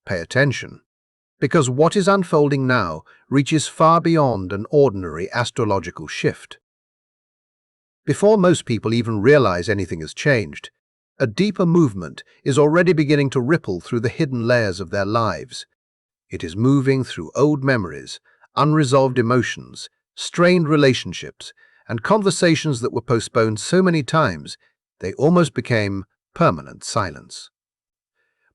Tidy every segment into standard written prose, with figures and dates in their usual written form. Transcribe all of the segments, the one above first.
Pay attention, because what is unfolding now reaches far beyond an ordinary astrological shift. Before most people even realize anything has changed, a deeper movement is already beginning to ripple through the hidden layers of their lives. It is moving through old memories, unresolved emotions, strained relationships, and conversations that were postponed so many times they almost became permanent silence.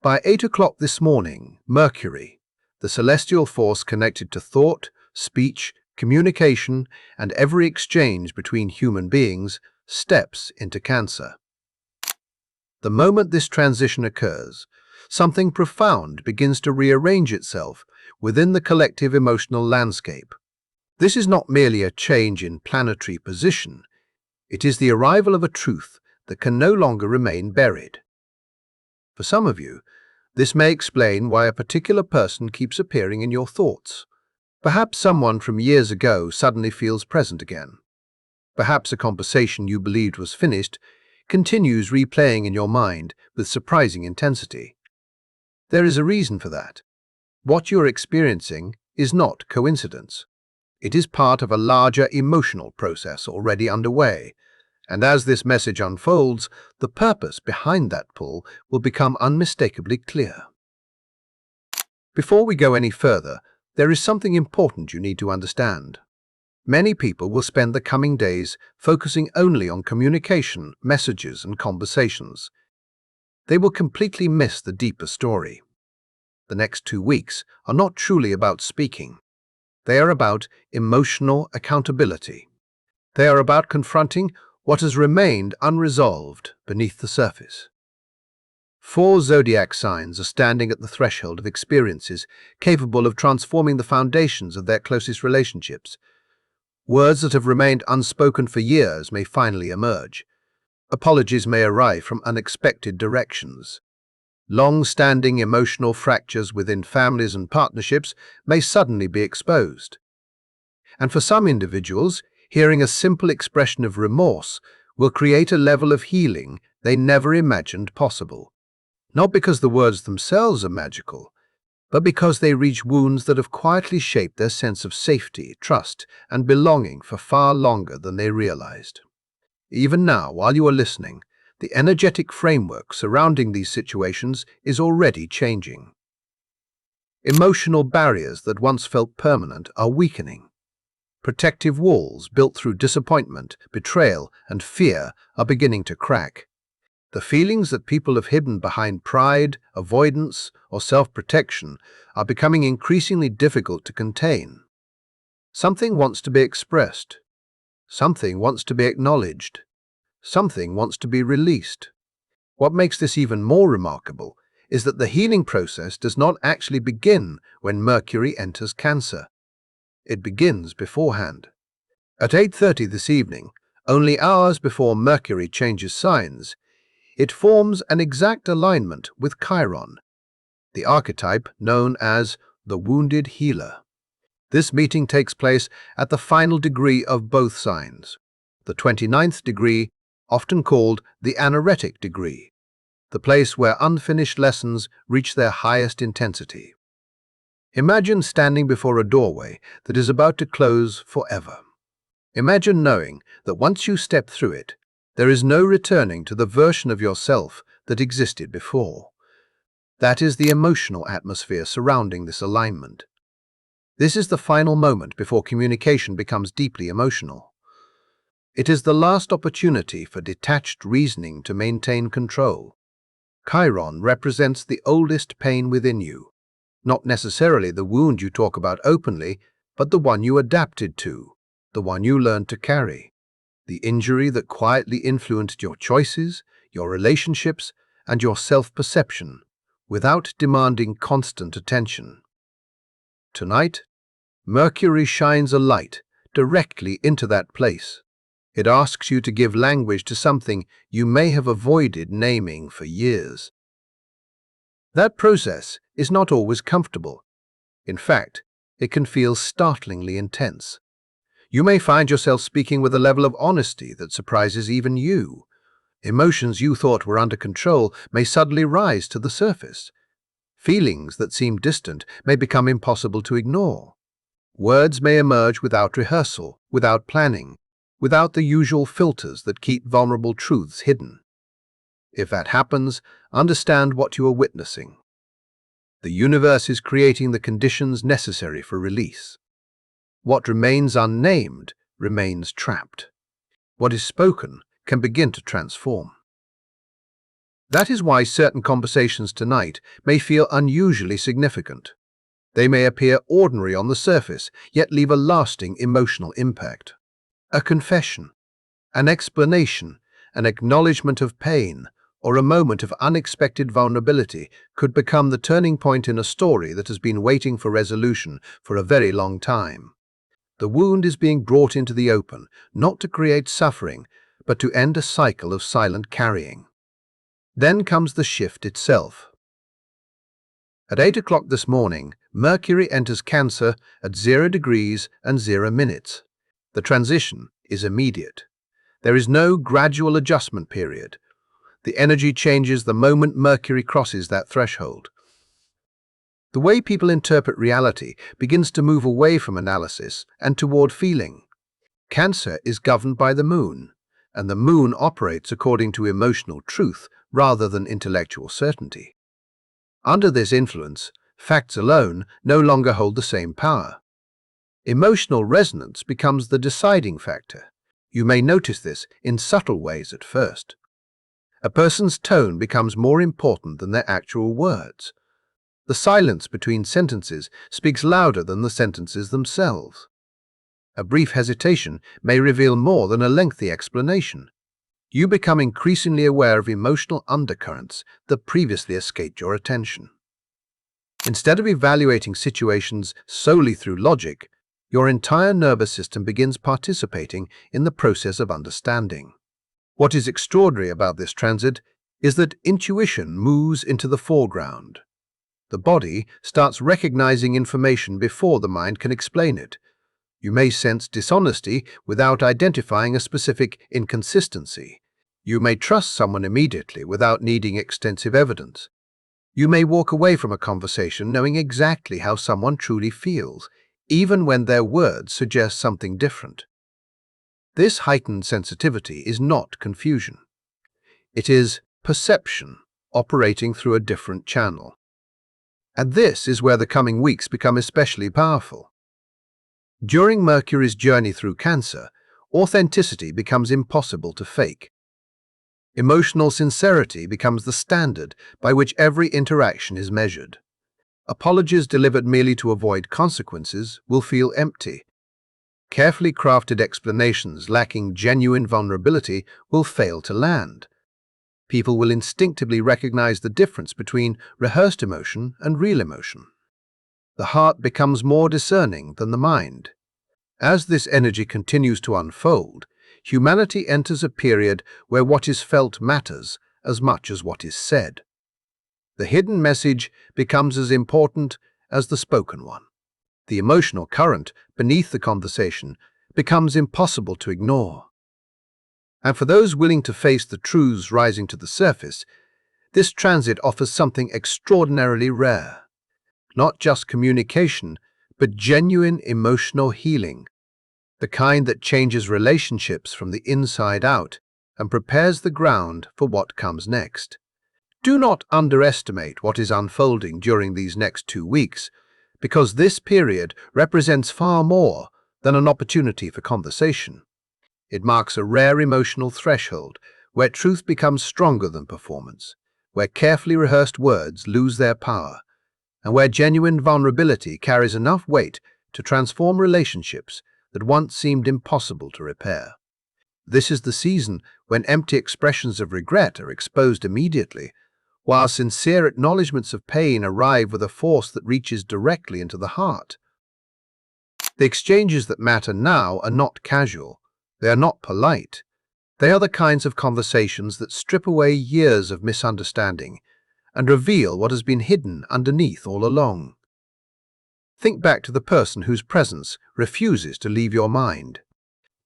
By 8 o'clock this morning, Mercury, the celestial force connected to thought, speech, communication, and every exchange between human beings, steps into Cancer. The moment this transition occurs, something profound begins to rearrange itself within the collective emotional landscape. This is not merely a change in planetary position, it is the arrival of a truth that can no longer remain buried. For some of you, this may explain why a particular person keeps appearing in your thoughts. Perhaps someone from years ago suddenly feels present again. Perhaps a conversation you believed was finished continues replaying in your mind with surprising intensity. There is a reason for that. What you're experiencing is not coincidence. It is part of a larger emotional process already underway, and as this message unfolds, the purpose behind that pull will become unmistakably clear. Before we go any further, there is something important you need to understand. Many people will spend the coming days focusing only on communication, messages, and conversations. They will completely miss the deeper story. The next 2 weeks are not truly about speaking. They are about emotional accountability. They are about confronting what has remained unresolved beneath the surface. 4 zodiac signs are standing at the threshold of experiences capable of transforming the foundations of their closest relationships. Words that have remained unspoken for years may finally emerge. Apologies may arrive from unexpected directions. Long-standing emotional fractures within families and partnerships may suddenly be exposed. And for some individuals, hearing a simple expression of remorse will create a level of healing they never imagined possible. Not because the words themselves are magical, but because they reach wounds that have quietly shaped their sense of safety, trust, and belonging for far longer than they realized. Even now, while you are listening, the energetic framework surrounding these situations is already changing. Emotional barriers that once felt permanent are weakening. Protective walls built through disappointment, betrayal, and fear are beginning to crack. The feelings that people have hidden behind pride, avoidance, or self-protection are becoming increasingly difficult to contain. Something wants to be expressed. Something wants to be acknowledged. Something wants to be released. What makes this even more remarkable is that the healing process does not actually begin when Mercury enters Cancer. It begins beforehand. At 8:30 this evening, only hours before Mercury changes signs, it forms an exact alignment with Chiron, the archetype known as the wounded healer. This meeting takes place at the final degree of both signs, the 29th degree, often called the anoretic degree, the place where unfinished lessons reach their highest intensity. Imagine standing before a doorway that is about to close forever. Imagine knowing that once you step through it, there is no returning to the version of yourself that existed before. That is the emotional atmosphere surrounding this alignment. This is the final moment before communication becomes deeply emotional. It is the last opportunity for detached reasoning to maintain control. Chiron represents the oldest pain within you, not necessarily the wound you talk about openly, but the one you adapted to, the one you learned to carry, the injury that quietly influenced your choices, your relationships, and your self-perception, without demanding constant attention. Tonight, Mercury shines a light directly into that place. It asks you to give language to something you may have avoided naming for years. That process is not always comfortable. In fact, it can feel startlingly intense. You may find yourself speaking with a level of honesty that surprises even you. Emotions you thought were under control may suddenly rise to the surface. Feelings that seem distant may become impossible to ignore. Words may emerge without rehearsal, without planning, without the usual filters that keep vulnerable truths hidden. If that happens, understand what you are witnessing. The universe is creating the conditions necessary for release. What remains unnamed remains trapped. What is spoken can begin to transform. That is why certain conversations tonight may feel unusually significant. They may appear ordinary on the surface, yet leave a lasting emotional impact. A confession, an explanation, an acknowledgement of pain, or a moment of unexpected vulnerability could become the turning point in a story that has been waiting for resolution for a very long time. The wound is being brought into the open, not to create suffering, but to end a cycle of silent carrying. Then comes the shift itself. At 8 o'clock this morning, Mercury enters Cancer at 0 degrees and 0 minutes. The transition is immediate. There is no gradual adjustment period. The energy changes the moment Mercury crosses that threshold. The way people interpret reality begins to move away from analysis and toward feeling. Cancer is governed by the moon, and the moon operates according to emotional truth rather than intellectual certainty. Under this influence, facts alone no longer hold the same power. Emotional resonance becomes the deciding factor. You may notice this in subtle ways at first. A person's tone becomes more important than their actual words. The silence between sentences speaks louder than the sentences themselves. A brief hesitation may reveal more than a lengthy explanation. You become increasingly aware of emotional undercurrents that previously escaped your attention. Instead of evaluating situations solely through logic, your entire nervous system begins participating in the process of understanding. What is extraordinary about this transit is that intuition moves into the foreground. The body starts recognizing information before the mind can explain it. You may sense dishonesty without identifying a specific inconsistency. You may trust someone immediately without needing extensive evidence. You may walk away from a conversation knowing exactly how someone truly feels, even when their words suggest something different. This heightened sensitivity is not confusion. It is perception operating through a different channel. And this is where the coming weeks become especially powerful. During Mercury's journey through Cancer, authenticity becomes impossible to fake. Emotional sincerity becomes the standard by which every interaction is measured. Apologies delivered merely to avoid consequences will feel empty. Carefully crafted explanations lacking genuine vulnerability will fail to land. People will instinctively recognize the difference between rehearsed emotion and real emotion. The heart becomes more discerning than the mind. As this energy continues to unfold, humanity enters a period where what is felt matters as much as what is said. The hidden message becomes as important as the spoken one. The emotional current beneath the conversation becomes impossible to ignore. And for those willing to face the truths rising to the surface, this transit offers something extraordinarily rare. Not just communication, but genuine emotional healing. The kind that changes relationships from the inside out and prepares the ground for what comes next. Do not underestimate what is unfolding during these next 2 weeks, because this period represents far more than an opportunity for conversation. It marks a rare emotional threshold where truth becomes stronger than performance, where carefully rehearsed words lose their power, and where genuine vulnerability carries enough weight to transform relationships that once seemed impossible to repair. This is the season when empty expressions of regret are exposed immediately, while sincere acknowledgments of pain arrive with a force that reaches directly into the heart. The exchanges that matter now are not casual. They are not polite. They are the kinds of conversations that strip away years of misunderstanding and reveal what has been hidden underneath all along. Think back to the person whose presence refuses to leave your mind.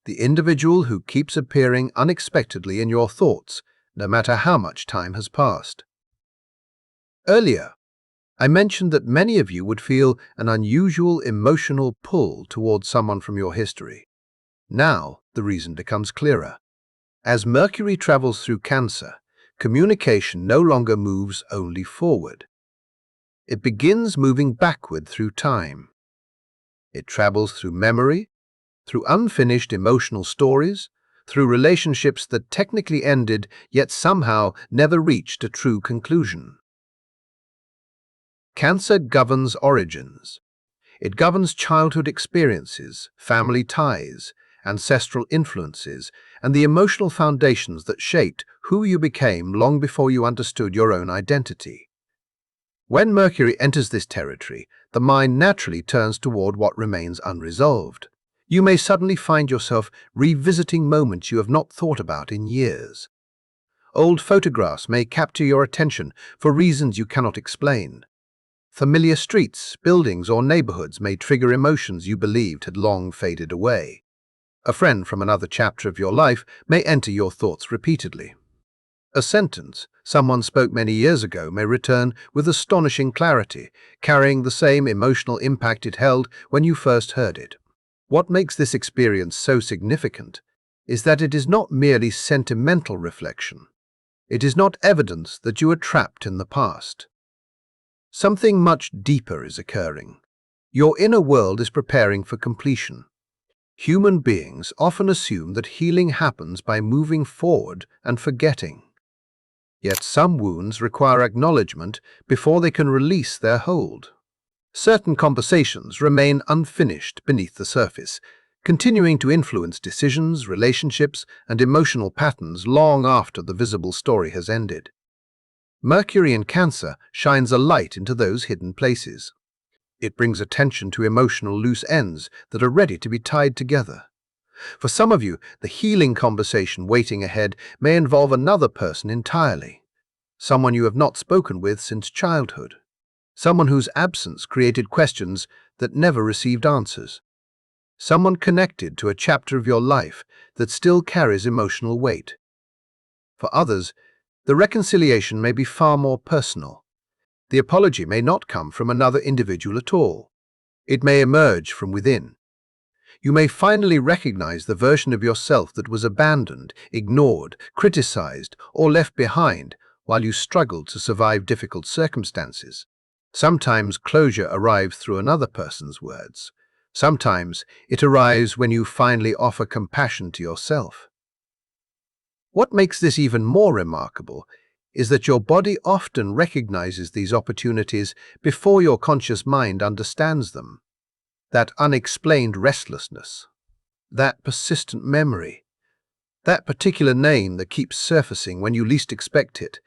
The individual who keeps appearing unexpectedly in your thoughts, no matter how much time has passed. Earlier, I mentioned that many of you would feel an unusual emotional pull towards someone from your history. Now, the reason becomes clearer. As Mercury travels through Cancer, communication no longer moves only forward. It begins moving backward through time. It travels through memory, through unfinished emotional stories, through relationships that technically ended yet somehow never reached a true conclusion. Cancer governs origins. It governs childhood experiences, family ties, ancestral influences, and the emotional foundations that shaped who you became long before you understood your own identity. When Mercury enters this territory, the mind naturally turns toward what remains unresolved. You may suddenly find yourself revisiting moments you have not thought about in years. Old photographs may capture your attention for reasons you cannot explain. Familiar streets, buildings, or neighborhoods may trigger emotions you believed had long faded away. A friend from another chapter of your life may enter your thoughts repeatedly. A sentence someone spoke many years ago may return with astonishing clarity, carrying the same emotional impact it held when you first heard it. What makes this experience so significant is that it is not merely sentimental reflection. It is not evidence that you are trapped in the past. Something much deeper is occurring. Your inner world is preparing for completion. Human beings often assume that healing happens by moving forward and forgetting. Yet some wounds require acknowledgement before they can release their hold. Certain conversations remain unfinished beneath the surface, continuing to influence decisions, relationships, and emotional patterns long after the visible story has ended. Mercury in Cancer shines a light into those hidden places. It brings attention to emotional loose ends that are ready to be tied together. For some of you, the healing conversation waiting ahead may involve another person entirely, someone you have not spoken with since childhood, someone whose absence created questions that never received answers, someone connected to a chapter of your life that still carries emotional weight. For others, the reconciliation may be far more personal. The apology may not come from another individual at all. It may emerge from within. You may finally recognize the version of yourself that was abandoned, ignored, criticized, or left behind while you struggled to survive difficult circumstances. Sometimes closure arrives through another person's words. Sometimes it arrives when you finally offer compassion to yourself. What makes this even more remarkable is that your body often recognizes these opportunities before your conscious mind understands them. That unexplained restlessness, that persistent memory, that particular name that keeps surfacing when you least expect it,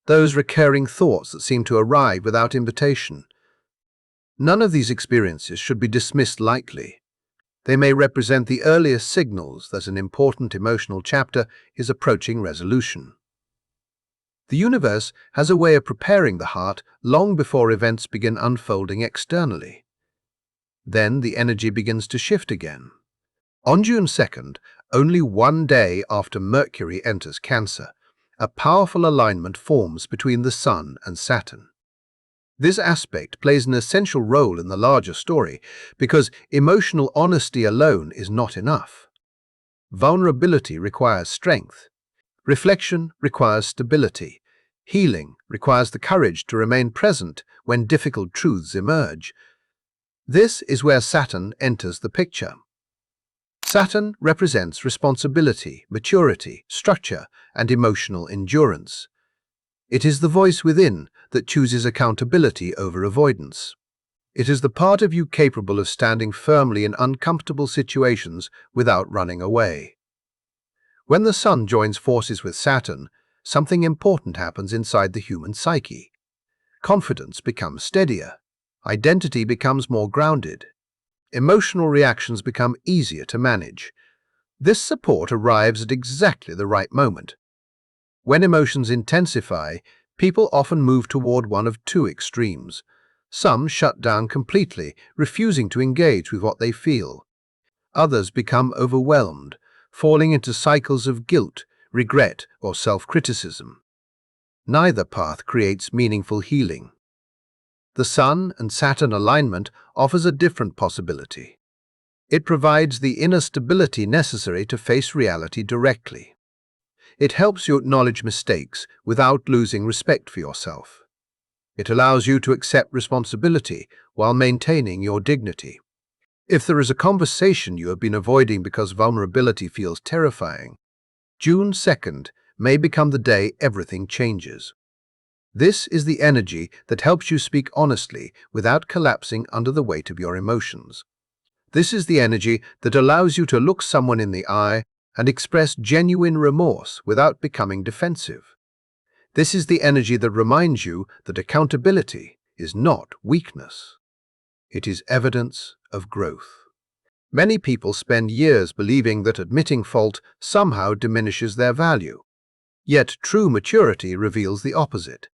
those recurring thoughts that seem to arrive without invitation. None of these experiences should be dismissed lightly. They may represent the earliest signals that an important emotional chapter is approaching resolution. The universe has a way of preparing the heart long before events begin unfolding externally. Then the energy begins to shift again. On June 2nd, only one day after Mercury enters Cancer, a powerful alignment forms between the Sun and Saturn. This aspect plays an essential role in the larger story because emotional honesty alone is not enough. Vulnerability requires strength. Reflection requires stability. Healing requires the courage to remain present when difficult truths emerge. This is where Saturn enters the picture. Saturn represents responsibility, maturity, structure, and emotional endurance. It is the voice within that chooses accountability over avoidance. It is the part of you capable of standing firmly in uncomfortable situations without running away. When the Sun joins forces with Saturn, something important happens inside the human psyche. Confidence becomes steadier. Identity becomes more grounded. Emotional reactions become easier to manage. This support arrives at exactly the right moment. When emotions intensify, people often move toward one of two extremes. Some shut down completely, refusing to engage with what they feel. Others become overwhelmed, falling into cycles of guilt, regret, or self-criticism. Neither path creates meaningful healing. The Sun and Saturn alignment offers a different possibility. It provides the inner stability necessary to face reality directly. It helps you acknowledge mistakes without losing respect for yourself. It allows you to accept responsibility while maintaining your dignity. If there is a conversation you have been avoiding because vulnerability feels terrifying, June 2nd may become the day everything changes. This is the energy that helps you speak honestly without collapsing under the weight of your emotions. This is the energy that allows you to look someone in the eye and express genuine remorse without becoming defensive. This is the energy that reminds you that accountability is not weakness. It is evidence of growth. Many people spend years believing that admitting fault somehow diminishes their value. Yet true maturity reveals the opposite.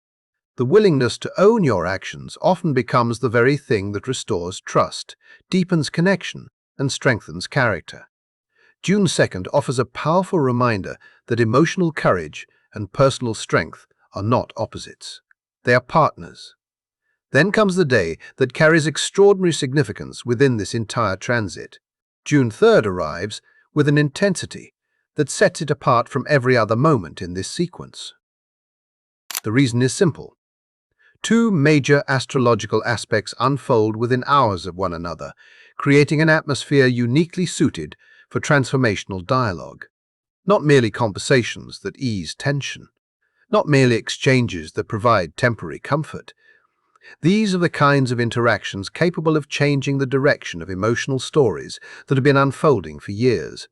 The willingness to own your actions often becomes the very thing that restores trust, deepens connection, and strengthens character. June 2nd offers a powerful reminder that emotional courage and personal strength are not opposites. They are partners. Then comes the day that carries extraordinary significance within this entire transit. June 3rd arrives with an intensity that sets it apart from every other moment in this sequence. The reason is simple. Two major astrological aspects unfold within hours of one another, creating an atmosphere uniquely suited for transformational dialogue. Not merely conversations that ease tension, not merely exchanges that provide temporary comfort. These are the kinds of interactions capable of changing the direction of emotional stories that have been unfolding for years.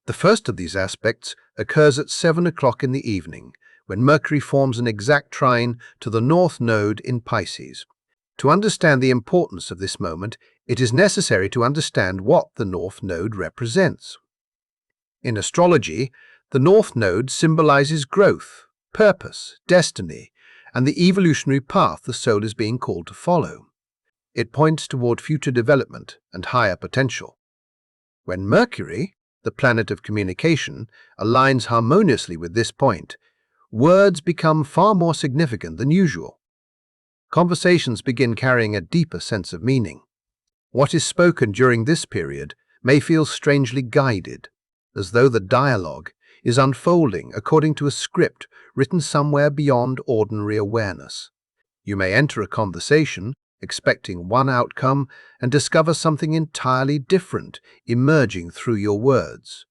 The first of these aspects occurs at 7 o'clock in the evening, when Mercury forms an exact trine to the North Node in Pisces. To understand the importance of this moment, it is necessary to understand what the North Node represents. In astrology, the North Node symbolizes growth, purpose, destiny, and the evolutionary path the soul is being called to follow. It points toward future development and higher potential. When Mercury, the planet of communication, aligns harmoniously with this point, words become far more significant than usual. Conversations begin carrying a deeper sense of meaning. What is spoken during this period may feel strangely guided, as though the dialogue is unfolding according to a script written somewhere beyond ordinary awareness. You may enter a conversation expecting one outcome and discover something entirely different emerging through your words.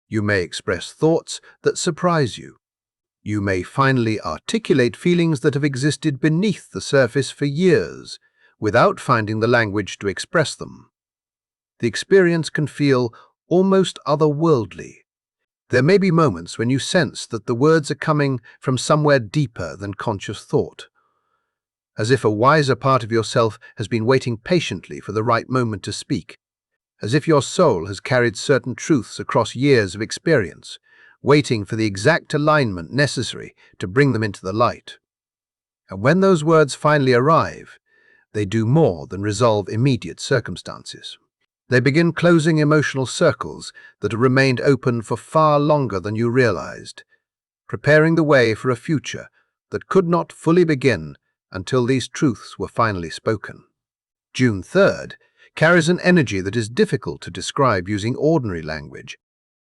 You may express thoughts that surprise you. You may finally articulate feelings that have existed beneath the surface for years, without finding the language to express them. The experience can feel almost otherworldly. There may be moments when you sense that the words are coming from somewhere deeper than conscious thought, as if a wiser part of yourself has been waiting patiently for the right moment to speak, as if your soul has carried certain truths across years of experience, waiting for the exact alignment necessary to bring them into the light. And when those words finally arrive, they do more than resolve immediate circumstances. They begin closing emotional circles that have remained open for far longer than you realized, preparing the way for a future that could not fully begin until these truths were finally spoken. June 3rd carries an energy that is difficult to describe using ordinary language,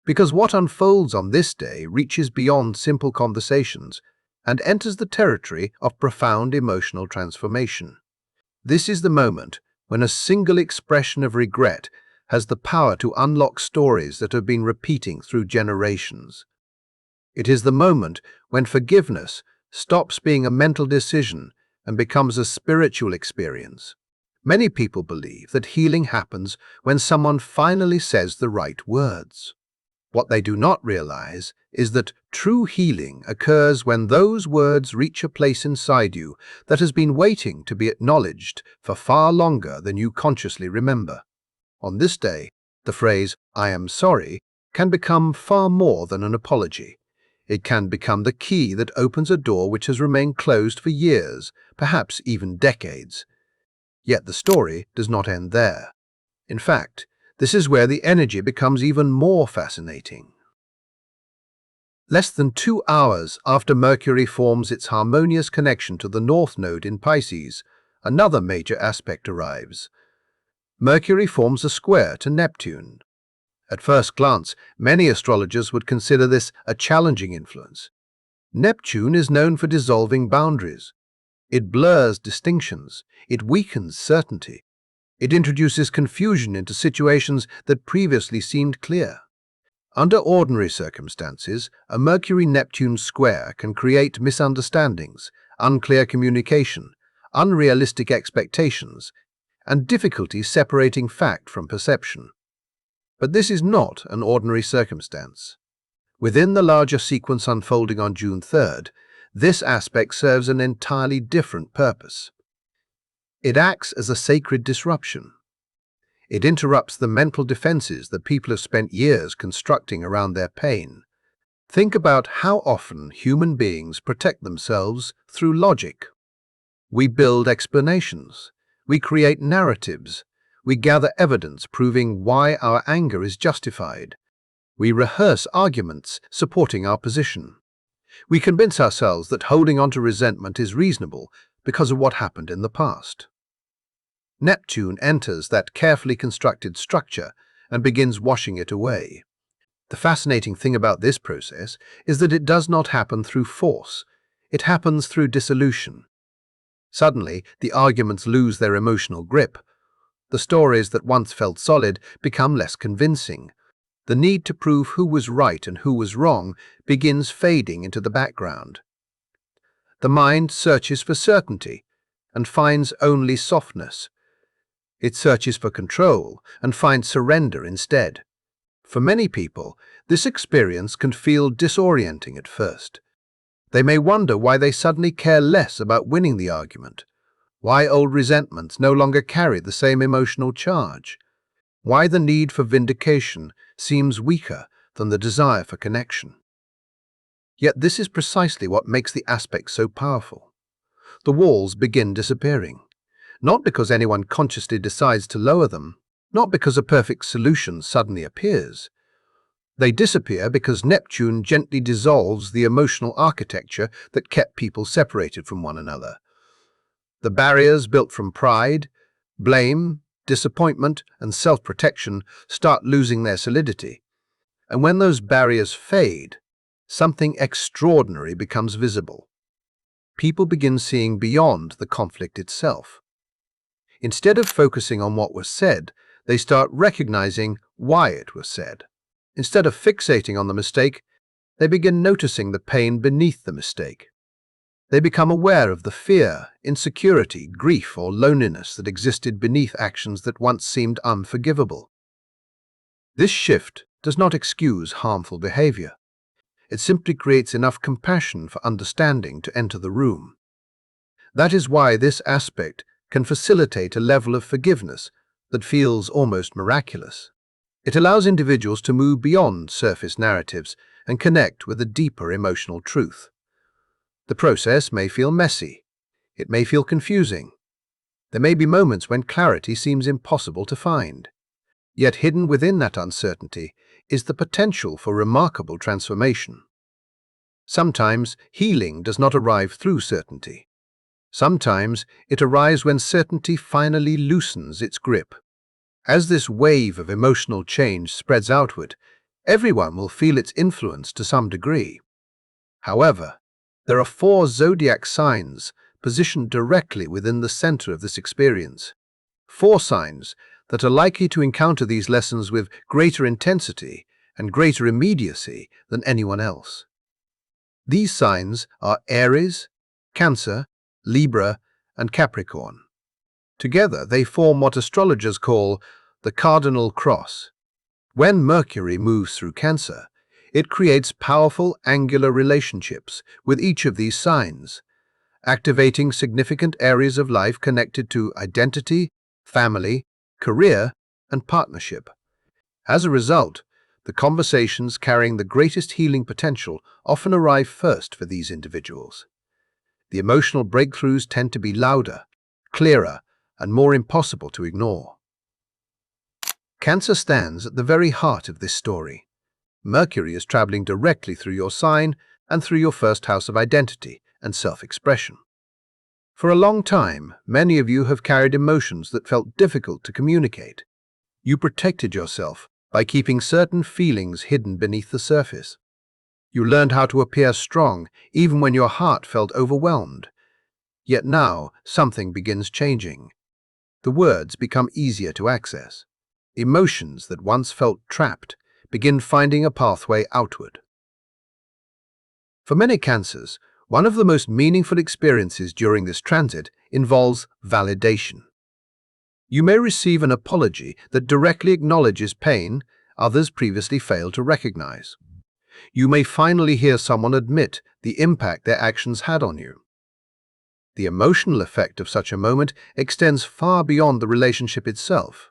because what unfolds on this day reaches beyond simple conversations and enters the territory of profound emotional transformation. This is the moment when a single expression of regret has the power to unlock stories that have been repeating through generations. It is the moment when forgiveness stops being a mental decision and becomes a spiritual experience. Many people believe that healing happens when someone finally says the right words. What they do not realize is that true healing occurs when those words reach a place inside you that has been waiting to be acknowledged for far longer than you consciously remember. On this day, the phrase, "I am sorry," can become far more than an apology. It can become the key that opens a door which has remained closed for years, perhaps even decades. Yet the story does not end there. In fact, this is where the energy becomes even more fascinating. Less than 2 hours after Mercury forms its harmonious connection to the North Node in Pisces, another major aspect arrives. Mercury forms a square to Neptune. At first glance, many astrologers would consider this a challenging influence. Neptune is known for dissolving boundaries. It blurs distinctions. It weakens certainty. It introduces confusion into situations that previously seemed clear. Under ordinary circumstances, a Mercury-Neptune square can create misunderstandings, unclear communication, unrealistic expectations, and difficulty separating fact from perception. But this is not an ordinary circumstance. Within the larger sequence unfolding on June 3rd, this aspect serves an entirely different purpose. It acts as a sacred disruption. It interrupts the mental defenses that people have spent years constructing around their pain. Think about how often human beings protect themselves through logic. We build explanations. We create narratives. We gather evidence proving why our anger is justified. We rehearse arguments supporting our position. We convince ourselves that holding on to resentment is reasonable because of what happened in the past. Neptune enters that carefully constructed structure and begins washing it away. The fascinating thing about this process is that it does not happen through force. It happens through dissolution. Suddenly, the arguments lose their emotional grip. The stories that once felt solid become less convincing. The need to prove who was right and who was wrong begins fading into the background. The mind searches for certainty and finds only softness. It searches for control and finds surrender instead. For many people, this experience can feel disorienting at first. They may wonder why they suddenly care less about winning the argument, why old resentments no longer carry the same emotional charge, why the need for vindication seems weaker than the desire for connection. Yet this is precisely what makes the aspects so powerful. The walls begin disappearing. Not because anyone consciously decides to lower them, not because a perfect solution suddenly appears. They disappear because Neptune gently dissolves the emotional architecture that kept people separated from one another. The barriers built from pride, blame, disappointment, and self-protection start losing their solidity. And when those barriers fade, something extraordinary becomes visible. People begin seeing beyond the conflict itself. Instead of focusing on what was said, they start recognizing why it was said. Instead of fixating on the mistake, they begin noticing the pain beneath the mistake. They become aware of the fear, insecurity, grief, or loneliness that existed beneath actions that once seemed unforgivable. This shift does not excuse harmful behavior. It simply creates enough compassion for understanding to enter the room. That is why this aspect can facilitate a level of forgiveness that feels almost miraculous. It allows individuals to move beyond surface narratives and connect with a deeper emotional truth. The process may feel messy. It may feel confusing. There may be moments when clarity seems impossible to find. Yet hidden within that uncertainty is the potential for remarkable transformation. Sometimes healing does not arrive through certainty. Sometimes it arrives when certainty finally loosens its grip. As this wave of emotional change spreads outward, everyone will feel its influence to some degree. However, there are 4 zodiac signs positioned directly within the center of this experience. 4 signs that are likely to encounter these lessons with greater intensity and greater immediacy than anyone else. These signs are Aries, Cancer, Libra, and Capricorn. Together, they form what astrologers call the Cardinal cross. When Mercury moves through Cancer, it creates powerful angular relationships with each of these signs, activating significant areas of life connected to identity, family, career, and partnership. As a result, the conversations carrying the greatest healing potential often arrive first for these individuals. The emotional breakthroughs tend to be louder, clearer, and more impossible to ignore. Cancer stands at the very heart of this story. Mercury is traveling directly through your sign and through your first house of identity and self-expression. For a long time, many of you have carried emotions that felt difficult to communicate. You protected yourself by keeping certain feelings hidden beneath the surface. You learned how to appear strong even when your heart felt overwhelmed. Yet now, something begins changing. The words become easier to access. Emotions that once felt trapped begin finding a pathway outward. For many Cancers, one of the most meaningful experiences during this transit involves validation. You may receive an apology that directly acknowledges pain others previously failed to recognize. You may finally hear someone admit the impact their actions had on you. The emotional effect of such a moment extends far beyond the relationship itself.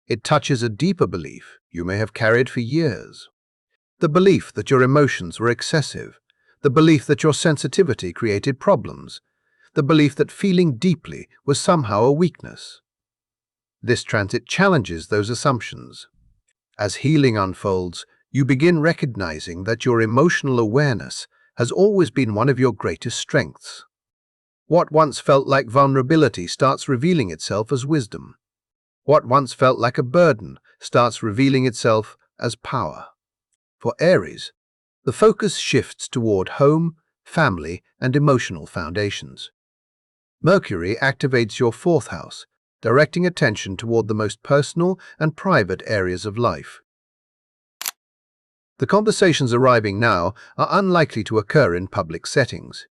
It touches a deeper belief you may have carried for years. The belief that your emotions were excessive, the belief that your sensitivity created problems, the belief that feeling deeply was somehow a weakness. This transit challenges those assumptions. As healing unfolds, you begin recognizing that your emotional awareness has always been one of your greatest strengths. What once felt like vulnerability starts revealing itself as wisdom. What once felt like a burden starts revealing itself as power. For Aries, the focus shifts toward home, family, and emotional foundations. Mercury activates your fourth house, directing attention toward the most personal and private areas of life. The conversations arriving now are unlikely to occur in public settings.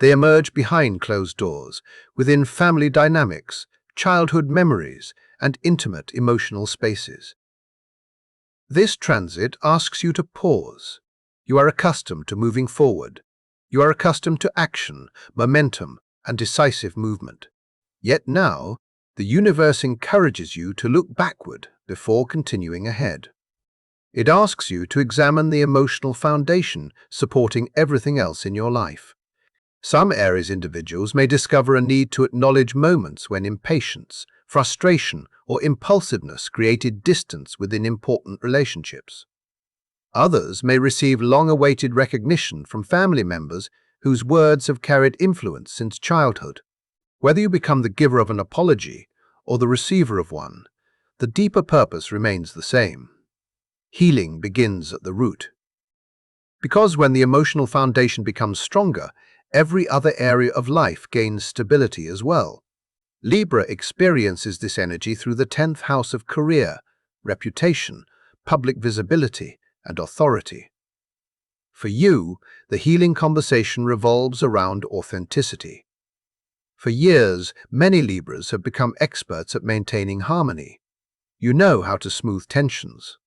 They emerge behind closed doors, within family dynamics, childhood memories, and intimate emotional spaces. This transit asks you to pause. You are accustomed to moving forward. You are accustomed to action, momentum, and decisive movement. Yet now, the universe encourages you to look backward before continuing ahead. It asks you to examine the emotional foundation supporting everything else in your life. Some Aries individuals may discover a need to acknowledge moments when impatience, frustration, or impulsiveness created distance within important relationships. Others may receive long-awaited recognition from family members whose words have carried influence since childhood. Whether you become the giver of an apology or the receiver of one, the deeper purpose remains the same. Healing begins at the root. Because when the emotional foundation becomes stronger, every other area of life gains stability as well. Libra experiences this energy through the 10th house of career, reputation, public visibility, and authority. For you, the healing conversation revolves around authenticity. For years, many Libras have become experts at maintaining harmony. You know how to smooth tensions.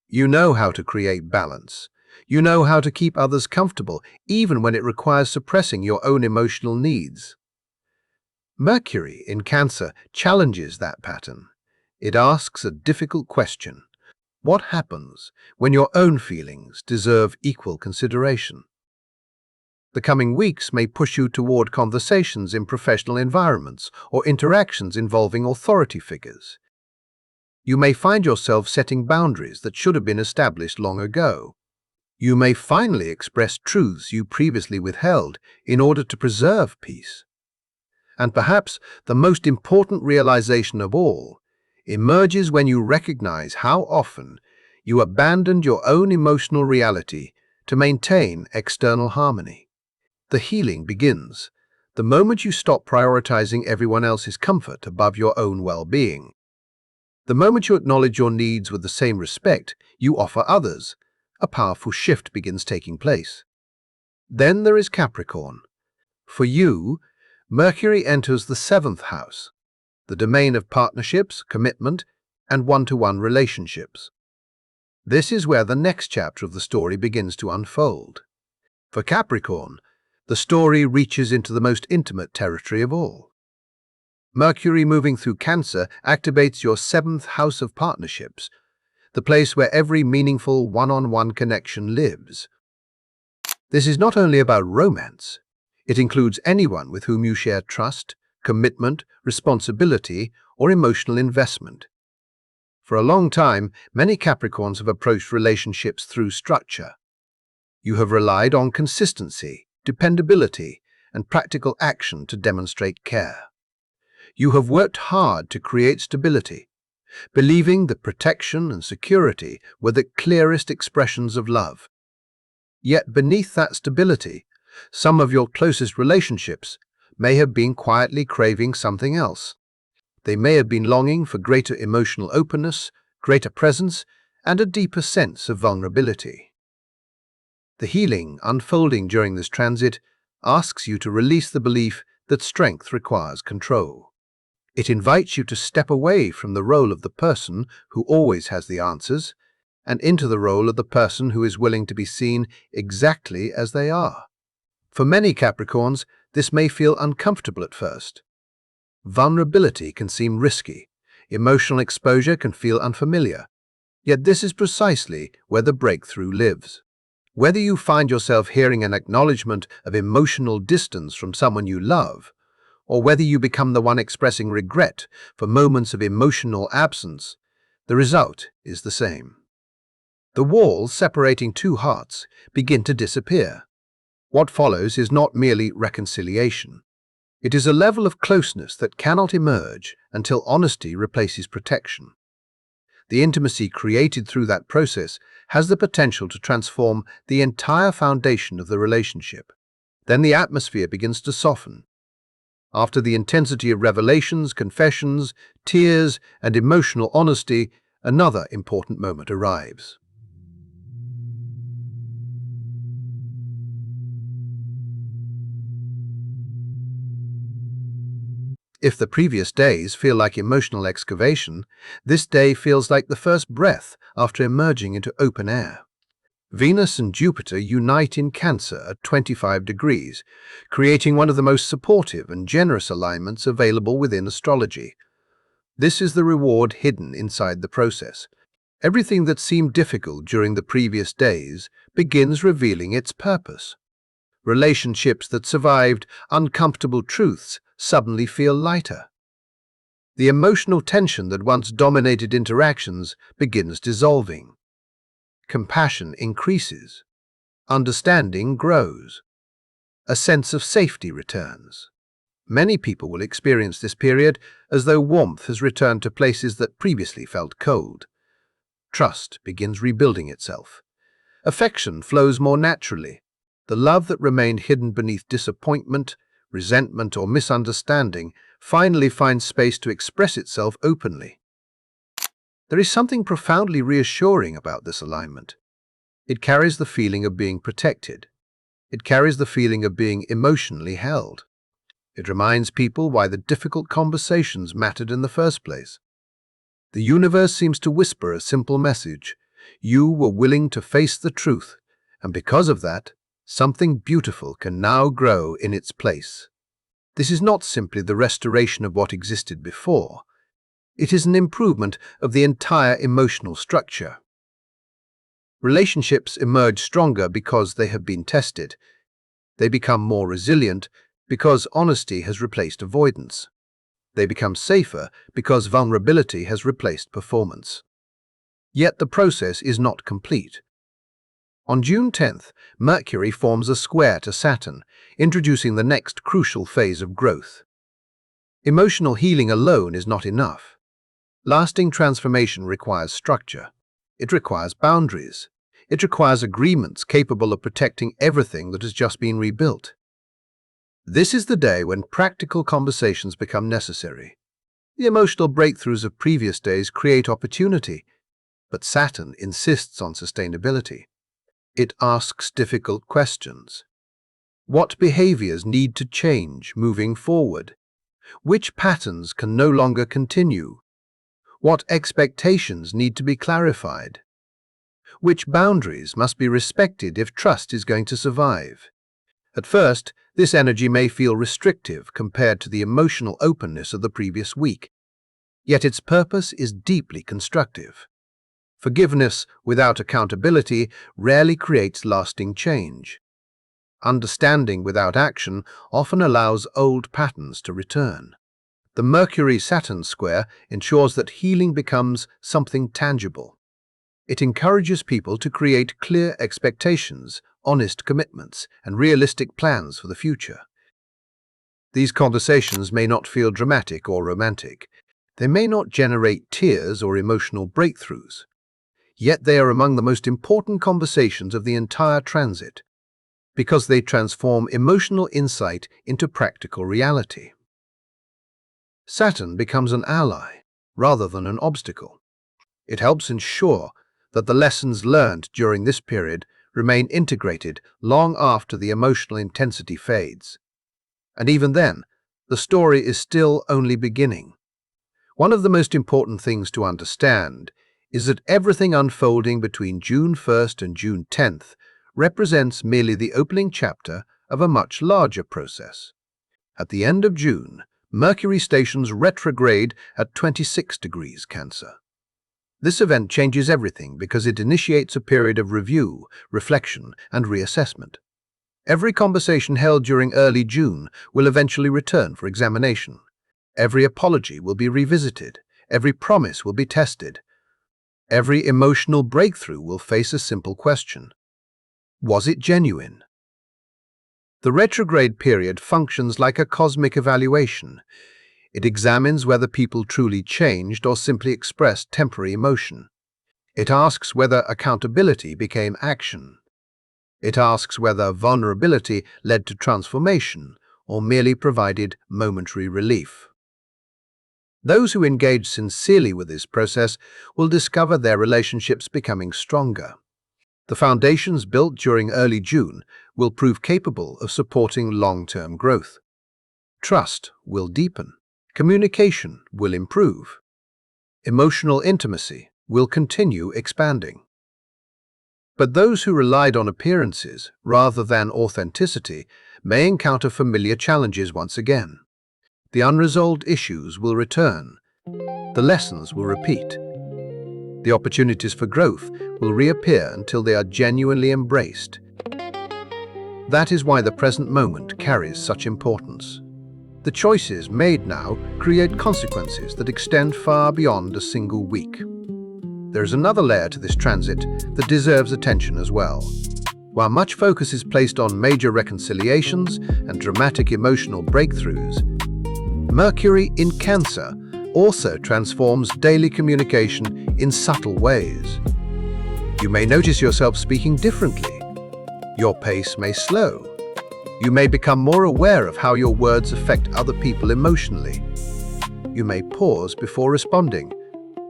You know how to create balance. You know how to keep others comfortable, even when it requires suppressing your own emotional needs. Mercury in Cancer challenges that pattern. It asks a difficult question. What happens when your own feelings deserve equal consideration? The coming weeks may push you toward conversations in professional environments or interactions involving authority figures. You may find yourself setting boundaries that should have been established long ago. You may finally express truths you previously withheld in order to preserve peace. And perhaps the most important realization of all emerges when you recognize how often you abandoned your own emotional reality to maintain external harmony. The healing begins the moment you stop prioritizing everyone else's comfort above your own well-being. The moment you acknowledge your needs with the same respect you offer others, a powerful shift begins taking place. Then there is Capricorn. For you, Mercury enters the 7th house, the domain of partnerships, commitment, and one-to-one relationships. This is where the next chapter of the story begins to unfold. For Capricorn, the story reaches into the most intimate territory of all. Mercury moving through Cancer activates your 7th house of partnerships, the place where every meaningful one-on-one connection lives. This is not only about romance. It includes anyone with whom you share trust, commitment, responsibility, or emotional investment. For a long time, many Capricorns have approached relationships through structure. You have relied on consistency, dependability, and practical action to demonstrate care. You have worked hard to create stability, believing that protection and security were the clearest expressions of love. Yet beneath that stability, some of your closest relationships may have been quietly craving something else. They may have been longing for greater emotional openness, greater presence, and a deeper sense of vulnerability. The healing unfolding during this transit asks you to release the belief that strength requires control. It invites you to step away from the role of the person who always has the answers and into the role of the person who is willing to be seen exactly as they are. For many Capricorns, this may feel uncomfortable at first. Vulnerability can seem risky, emotional exposure can feel unfamiliar, yet this is precisely where the breakthrough lives. Whether you find yourself hearing an acknowledgement of emotional distance from someone you love, or whether you become the one expressing regret for moments of emotional absence, the result is the same. The walls separating two hearts begin to disappear. What follows is not merely reconciliation. It is a level of closeness that cannot emerge until honesty replaces protection. The intimacy created through that process has the potential to transform the entire foundation of the relationship. Then the atmosphere begins to soften. After the intensity of revelations, confessions, tears, and emotional honesty, another important moment arrives. If the previous days feel like emotional excavation, this day feels like the first breath after emerging into open air. Venus and Jupiter unite in Cancer at 25 degrees, creating one of the most supportive and generous alignments available within astrology. This is the reward hidden inside the process. Everything that seemed difficult during the previous days begins revealing its purpose. Relationships that survived uncomfortable truths suddenly feel lighter. The emotional tension that once dominated interactions begins dissolving. Compassion increases. Understanding grows. A sense of safety returns. Many people will experience this period as though warmth has returned to places that previously felt cold. Trust begins rebuilding itself. Affection flows more naturally. The love that remained hidden beneath disappointment, resentment, or misunderstanding finally finds space to express itself openly. There is something profoundly reassuring about this alignment. It carries the feeling of being protected. It carries the feeling of being emotionally held. It reminds people why the difficult conversations mattered in the first place. The universe seems to whisper a simple message. You were willing to face the truth, and because of that, something beautiful can now grow in its place. This is not simply the restoration of what existed before. It is an improvement of the entire emotional structure. Relationships emerge stronger because they have been tested. They become more resilient because honesty has replaced avoidance. They become safer because vulnerability has replaced performance. Yet the process is not complete. On June 10th, Mercury forms a square to Saturn, introducing the next crucial phase of growth. Emotional healing alone is not enough. Lasting transformation requires structure. It requires boundaries. It requires agreements capable of protecting everything that has just been rebuilt. This is the day when practical conversations become necessary. The emotional breakthroughs of previous days create opportunity, but Saturn insists on sustainability. It asks difficult questions. What behaviors need to change moving forward? Which patterns can no longer continue? What expectations need to be clarified? Which boundaries must be respected if trust is going to survive? At first, this energy may feel restrictive compared to the emotional openness of the previous week, yet its purpose is deeply constructive. Forgiveness without accountability rarely creates lasting change. Understanding without action often allows old patterns to return. The Mercury-Saturn square ensures that healing becomes something tangible. It encourages people to create clear expectations, honest commitments, and realistic plans for the future. These conversations may not feel dramatic or romantic. They may not generate tears or emotional breakthroughs. Yet they are among the most important conversations of the entire transit, because they transform emotional insight into practical reality. Saturn becomes an ally rather than an obstacle. It helps ensure that the lessons learned during this period remain integrated long after the emotional intensity fades. And even then, the story is still only beginning. One of the most important things to understand is that everything unfolding between June 1st and June 10th represents merely the opening chapter of a much larger process. At the end of June, Mercury stations retrograde at 26 degrees Cancer. This event changes everything because it initiates a period of review, reflection, and reassessment. Every conversation held during early June will eventually return for examination. Every apology will be revisited. Every promise will be tested. Every emotional breakthrough will face a simple question: was it genuine? The retrograde period functions like a cosmic evaluation. It examines whether people truly changed or simply expressed temporary emotion. It asks whether accountability became action. It asks whether vulnerability led to transformation or merely provided momentary relief. Those who engage sincerely with this process will discover their relationships becoming stronger. The foundations built during early June will prove capable of supporting long-term growth. Trust will deepen. Communication will improve. Emotional intimacy will continue expanding. But those who relied on appearances rather than authenticity may encounter familiar challenges once again. The unresolved issues will return. The lessons will repeat. The opportunities for growth will reappear until they are genuinely embraced. That is why the present moment carries such importance. The choices made now create consequences that extend far beyond a single week. There is another layer to this transit that deserves attention as well. While much focus is placed on major reconciliations and dramatic emotional breakthroughs, Mercury in Cancer also transforms daily communication in subtle ways. You may notice yourself speaking differently. Your pace may slow. You may become more aware of how your words affect other people emotionally. You may pause before responding.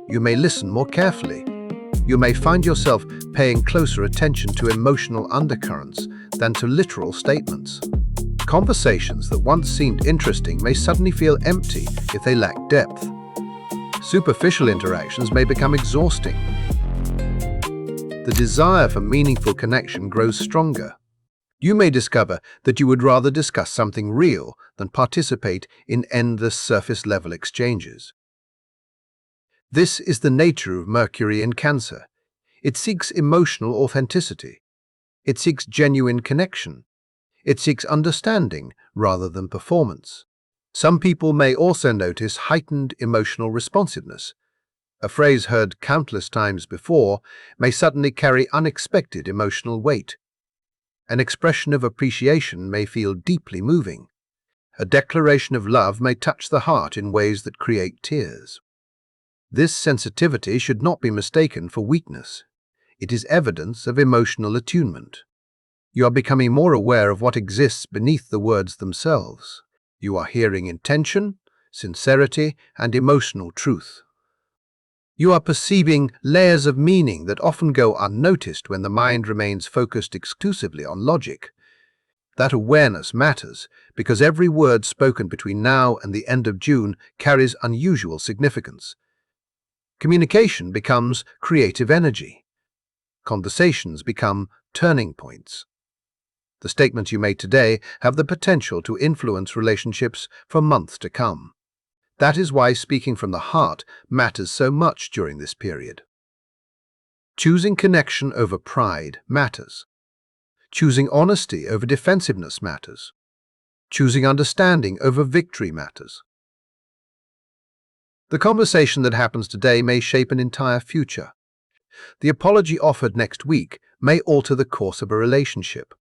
You may listen more carefully. You may find yourself paying closer attention to emotional undercurrents than to literal statements. Conversations that once seemed interesting may suddenly feel empty if they lack depth. Superficial interactions may become exhausting. The desire for meaningful connection grows stronger. You may discover that you would rather discuss something real than participate in endless surface-level exchanges. This is the nature of Mercury in Cancer. It seeks emotional authenticity. It seeks genuine connection. It seeks understanding rather than performance. Some people may also notice heightened emotional responsiveness. A phrase heard countless times before may suddenly carry unexpected emotional weight. An expression of appreciation may feel deeply moving. A declaration of love may touch the heart in ways that create tears. This sensitivity should not be mistaken for weakness. It is evidence of emotional attunement. You are becoming more aware of what exists beneath the words themselves. You are hearing intention, sincerity, and emotional truth. You are perceiving layers of meaning that often go unnoticed when the mind remains focused exclusively on logic. That awareness matters because every word spoken between now and the end of June carries unusual significance. Communication becomes creative energy. Conversations become turning points. The statements you made today have the potential to influence relationships for months to come. That is why speaking from the heart matters so much during this period. Choosing connection over pride matters. Choosing honesty over defensiveness matters. Choosing understanding over victory matters. The conversation that happens today may shape an entire future. The apology offered next week may alter the course of a relationship.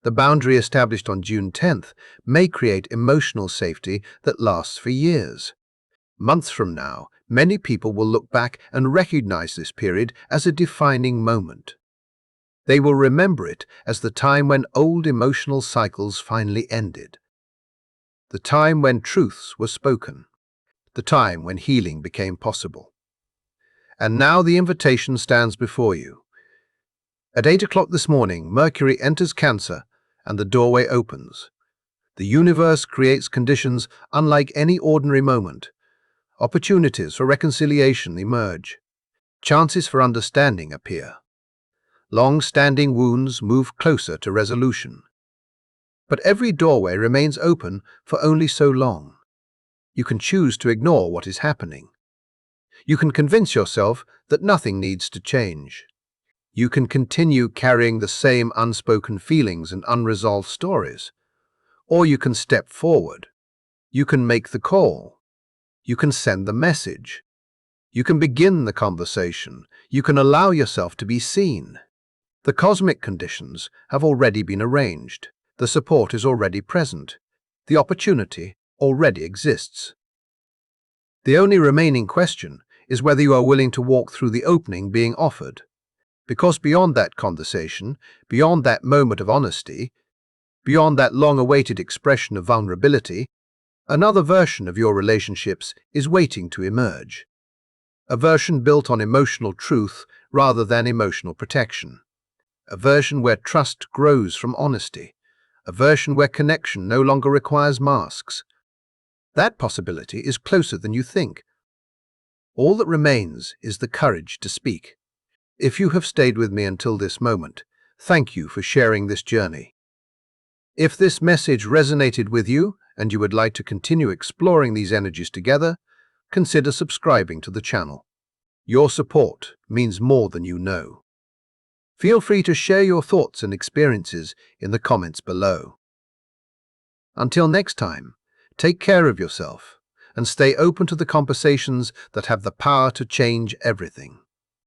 The boundary established on June 10th may create emotional safety that lasts for years. Months from now, many people will look back and recognize this period as a defining moment. They will remember it as the time when old emotional cycles finally ended, the time when truths were spoken, the time when healing became possible. And now the invitation stands before you. At 8 o'clock this morning, Mercury enters Cancer and the doorway opens. The universe creates conditions unlike any ordinary moment. Opportunities for reconciliation emerge. Chances for understanding appear. Long-standing wounds move closer to resolution. But every doorway remains open for only so long. You can choose to ignore what is happening. You can convince yourself that nothing needs to change. You can continue carrying the same unspoken feelings and unresolved stories. Or you can step forward. You can make the call. You can send the message. You can begin the conversation. You can allow yourself to be seen. The cosmic conditions have already been arranged. The support is already present. The opportunity already exists. The only remaining question is whether you are willing to walk through the opening being offered. Because beyond that conversation, beyond that moment of honesty, beyond that long-awaited expression of vulnerability, another version of your relationships is waiting to emerge. A version built on emotional truth rather than emotional protection. A version where trust grows from honesty. A version where connection no longer requires masks. That possibility is closer than you think. All that remains is the courage to speak. If you have stayed with me until this moment, thank you for sharing this journey. If this message resonated with you and you would like to continue exploring these energies together, consider subscribing to the channel. Your support means more than you know. Feel free to share your thoughts and experiences in the comments below. Until next time, take care of yourself and stay open to the conversations that have the power to change everything.